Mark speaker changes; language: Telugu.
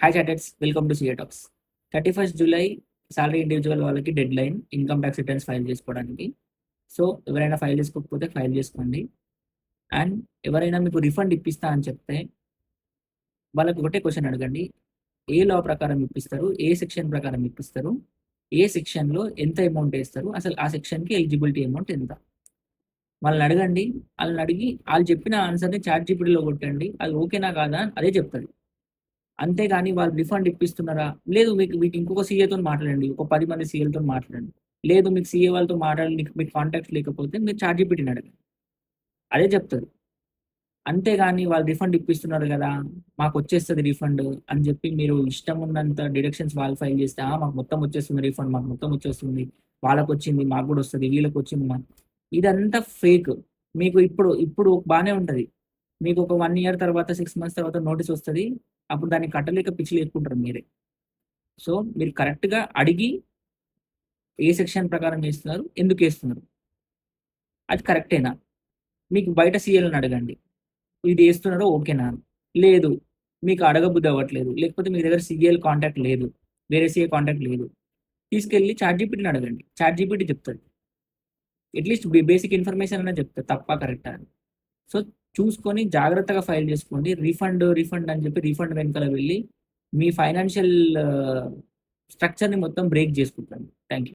Speaker 1: హాయ్ చాటెట్స్, welcome to CA talks. 31st July salary individual వాళ్ళకి deadline income tax returns file చేసుకోవడానికి. సో ఎవరైనా ఫైల్ చేసుకోకపోతే ఫైల్ చేసుకోండి. అండ్ ఎవరైనా మీకు రిఫండ్ ఇప్పిస్తా అని చెప్తే వాళ్ళకి ఒకటే క్వశ్చన్ అడగండి. ఏ లా ప్రకారం ఇప్పిస్తారు, ఏ సెక్షన్ ప్రకారం ఇప్పిస్తారు, ఏ సెక్షన్లో ఎంత అమౌంట్ వేస్తారు, అసలు ఆ సెక్షన్కి ఎలిజిబిలిటీ అమౌంట్ ఎంత, వాళ్ళని అడగండి. వాళ్ళని అడిగి వాళ్ళు చెప్పిన ఆన్సర్ని చాట్ జీపీటీలో కొట్టండి. అది ఓకేనా కాదా అదే చెప్తుంది. అంతేగాని వాళ్ళు రిఫండ్ ఇప్పిస్తున్నారా లేదు, మీకు ఇంకొక సీఏతో మాట్లాడండి, ఒక 10 మంది సీఏలతో మాట్లాడండి. లేదు మీకు సీఏ వాళ్ళతో మాట్లాడి మీకు కాంటాక్ట్ లేకపోతే మీరు చాట్ జీపీటీని అడగండి, అదే చెప్తుంది. అంతేగాని వాళ్ళు రిఫండ్ ఇప్పిస్తున్నారు కదా, మాకు వచ్చేస్తుంది రిఫండ్ అని చెప్పి మీరు ఇష్టం ఉన్నంత డిడక్షన్స్ వాళ్ళు ఫైల్ చేస్తే మాకు మొత్తం వచ్చేస్తుంది రిఫండ్, మాకు మొత్తం వచ్చేస్తుంది, వాళ్ళకు వచ్చింది మాకు కూడా వస్తుంది, వీళ్ళకి వచ్చింది మాకు, ఇదంతా ఫేక్. మీకు ఇప్పుడు ఇప్పుడు బాగానే ఉంటుంది. మీకు ఒక 1 year తర్వాత 6 months తర్వాత నోటీస్ వస్తుంది. అప్పుడు దాన్ని కట్టలేక పిచ్చి లేకుంటారు మీరే. సో మీరు కరెక్ట్గా అడిగి ఏ సెక్షన్ ప్రకారం వేస్తున్నారు, ఎందుకు వేస్తున్నారు, అది కరెక్టేనా. మీకు బయట సీఎల్ని అడగండి, ఇది వేస్తున్నారో ఓకేనా. లేదు, మీకు అడగబుద్ధి అవ్వట్లేదు, లేకపోతే మీ దగ్గర సీఎల్ కాంటాక్ట్ లేదు, వేరే సీఏ కాంటాక్ట్ లేదు, తీసుకెళ్ళి చాట్ జీపీటీని అడగండి. చాట్ జీపీటీ చెప్తుంది, అట్లీస్ట్ బేసిక్ ఇన్ఫర్మేషన్ అనేది చెప్తుంది తప్ప కరెక్టా అని. సో చూసుకొని జాగ్రత్తగా ఫైల్ చేసుకోండి. రిఫండ్ రిఫండ్ అని చెప్పి రిఫండ్ వెనకాల వెళ్ళి మీ ఫైనాన్షియల్ స్ట్రక్చర్ని మొత్తం బ్రేక్ చేసుకుంటాను. Thank you.